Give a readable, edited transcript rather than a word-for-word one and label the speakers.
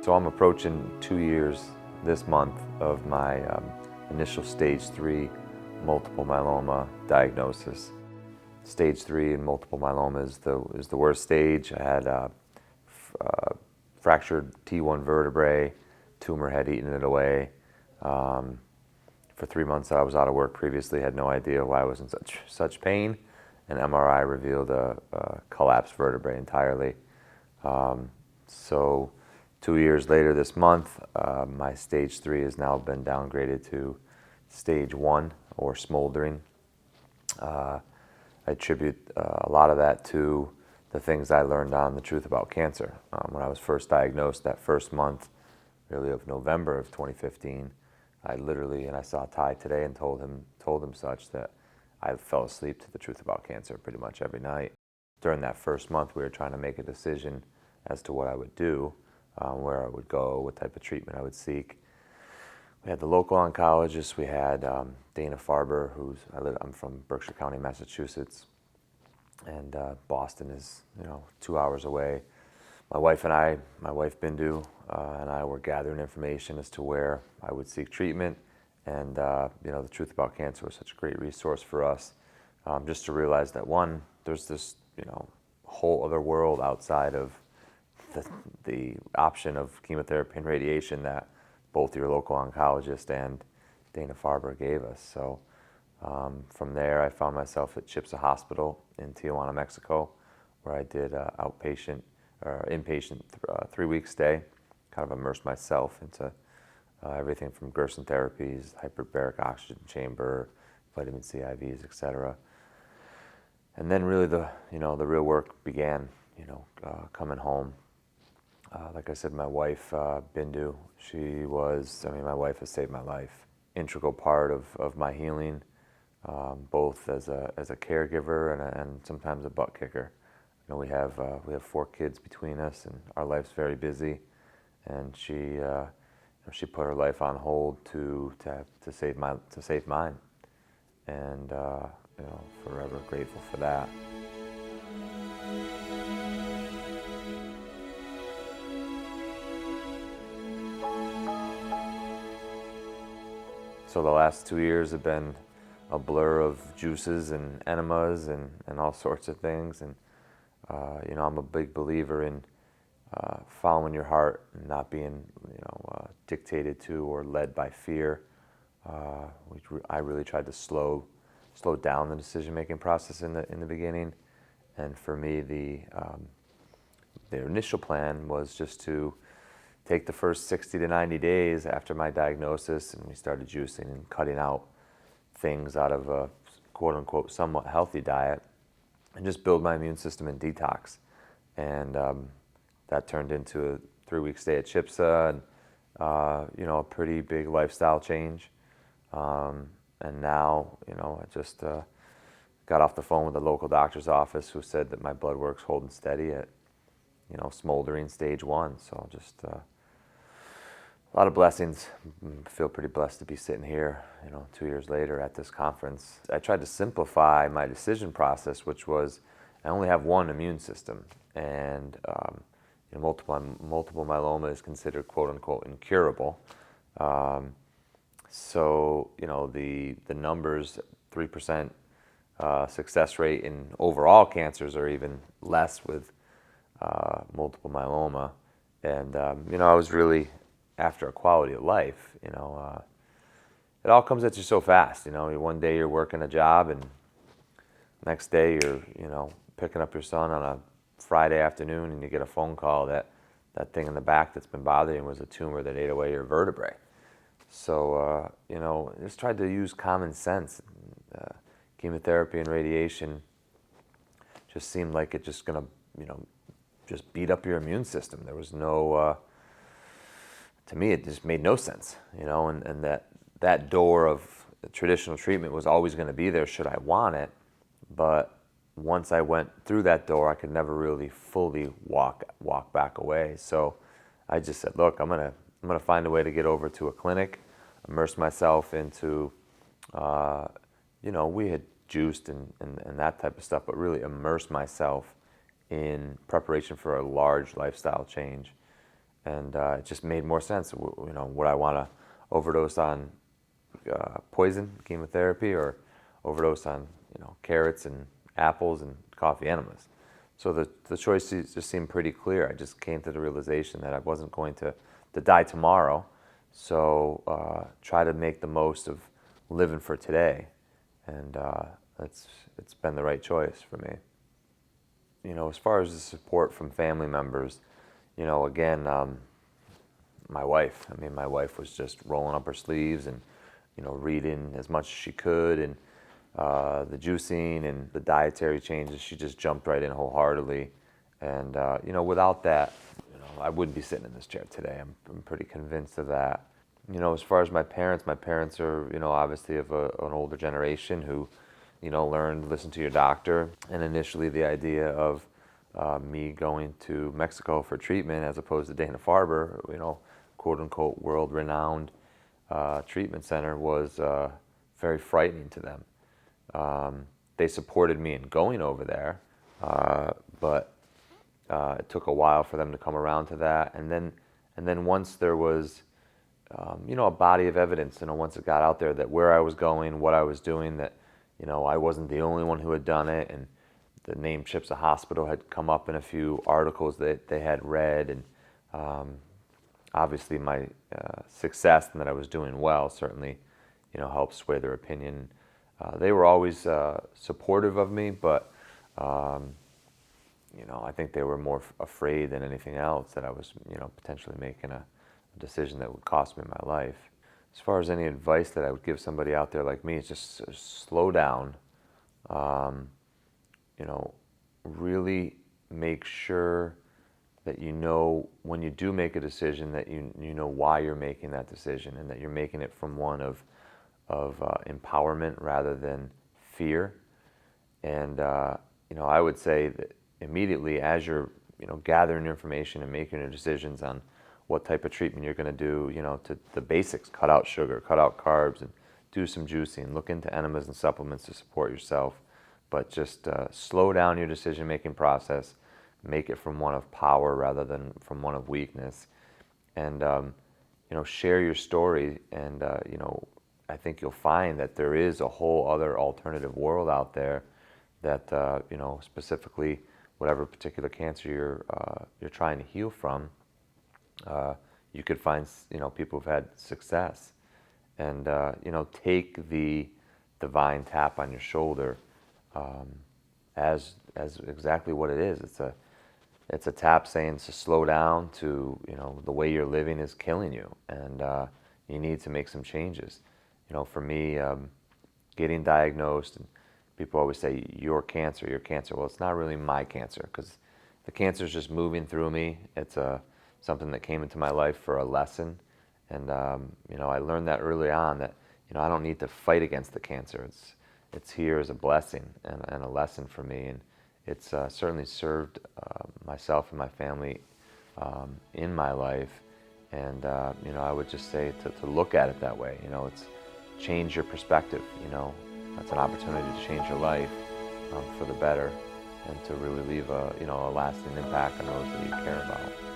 Speaker 1: So I'm approaching 2 years this month of my initial stage 3 multiple myeloma diagnosis. Stage 3 in multiple myeloma is the worst stage. I had fractured T1 vertebrae, tumor had eaten it away. For 3 months I was out of work previously, had no idea why I was in such pain. An MRI revealed a collapsed vertebrae entirely. So 2 years later this month, my stage 3 has now been downgraded to stage 1 or smoldering. I attribute a lot of that to the things I learned on The Truth About Cancer. When I was first diagnosed that first month, really of November of 2015, I saw Ty today and told him such, that I fell asleep to The Truth About Cancer pretty much every night. During that first month, we were trying to make a decision as to what I would do, where I would go, what type of treatment I would seek. We had the local oncologist. We had Dana Farber, I'm from Berkshire County, Massachusetts, and Boston is 2 hours away. My wife Bindu, and I were gathering information as to where I would seek treatment, and The Truth About Cancer was such a great resource for us, just to realize that one, there's this whole other world outside of the option of chemotherapy and radiation that both your local oncologist and Dana Farber gave us. So from there, I found myself at CHIPSA Hospital in Tijuana, Mexico, where I did inpatient 3-week stay, kind of immersed myself into everything from Gerson therapies, hyperbaric oxygen chamber, vitamin C IVs, etc. And then really the real work began, coming home. Like I said, my wife, Bindu, my wife has saved my life. Integral part of my healing, both as a caregiver and sometimes a butt kicker. We have 4 kids between us, and our life's very busy. And she put her life on hold to save mine, and forever grateful for that. So the last 2 years have been a blur of juices and enemas and all sorts of things. And I'm a big believer in following your heart and not being dictated to or led by fear. I really tried to slow down the decision-making process in the beginning. And for me, the initial plan was just to take the first 60 to 90 days after my diagnosis, and we started juicing and cutting out things out of a quote-unquote somewhat healthy diet, and just build my immune system and detox. And that turned into a 3-week stay at CHIPSA, and a pretty big lifestyle change. And now, I just got off the phone with the local doctor's office, who said that my blood work's holding steady at smoldering stage 1. So just a lot of blessings. I feel pretty blessed to be sitting here, 2 years later at this conference. I tried to simplify my decision process, which was I only have one immune system, and multiple myeloma is considered quote unquote incurable. So the numbers, 3% success rate in overall cancers, are even less with multiple myeloma. And I was really after a quality of life. It all comes at you so fast. One day you're working a job, and next day you're picking up your son on a Friday afternoon, and you get a phone call that thing in the back that's been bothering you was a tumor that ate away your vertebrae. So just tried to use common sense. Chemotherapy and radiation just seemed like it just gonna just beat up your immune system. There was no, to me, it just made no sense, and that door of traditional treatment was always going to be there should I want it. But once I went through that door, I could never really fully walk back away. So I just said, look, I'm gonna find a way to get over to a clinic, immerse myself into, we had juiced and that type of stuff, but really immerse myself in preparation for a large lifestyle change. and it just made more sense. Would I want to overdose on poison, chemotherapy, or overdose on carrots and apples and coffee enemas? So the choices just seemed pretty clear. I just came to the realization that I wasn't going to die tomorrow, so try to make the most of living for today, and it's been the right choice for me. As far as the support from family members, again, my wife. I mean, my wife was just rolling up her sleeves and reading as much as she could, and the juicing and the dietary changes, she just jumped right in wholeheartedly. And without that, I wouldn't be sitting in this chair today. I'm pretty convinced of that. As far as my parents are, obviously of an older generation who, learned, listen to your doctor. And initially the idea of me going to Mexico for treatment as opposed to Dana-Farber, quote unquote, world-renowned treatment center, was very frightening to them. They supported me in going over there, but it took a while for them to come around to that. And then once there was, a body of evidence, once it got out there that where I was going, what I was doing, that, I wasn't the only one who had done it, and the name CHIPSA Hospital had come up in a few articles that they had read, and obviously my success and that I was doing well certainly, helped sway their opinion. They were always supportive of me, but I think they were more afraid than anything else that I was, potentially making a decision that would cost me my life. As far as any advice that I would give somebody out there like me, it's just slow down. Really make sure that when you do make a decision, that you know why you're making that decision, and that you're making it from one of empowerment rather than fear. And I would say that immediately as you're gathering information and making your decisions on what type of treatment you're going to do, to the basics: cut out sugar, cut out carbs, and do some juicing, look into enemas and supplements to support yourself. But just slow down your decision-making process, make it from one of power rather than from one of weakness, and share your story. And I think you'll find that there is a whole other alternative world out there that specifically whatever particular cancer you're trying to heal from, you could find people who've had success, and take the divine tap on your shoulder as exactly what it is. It's a tap saying to slow down, to the way you're living is killing you, and you need to make some changes. For me, getting diagnosed, and people always say your cancer. Well, it's not really my cancer, because the cancer is just moving through me. It's something that came into my life for a lesson, and I learned that early on, that I don't need to fight against the cancer. It's here as a blessing and a lesson for me, and it's certainly served myself and my family in my life. And I would just say to look at it that way. It's change your perspective. That's an opportunity to change your life for the better, and to really leave a lasting impact on those that you care about.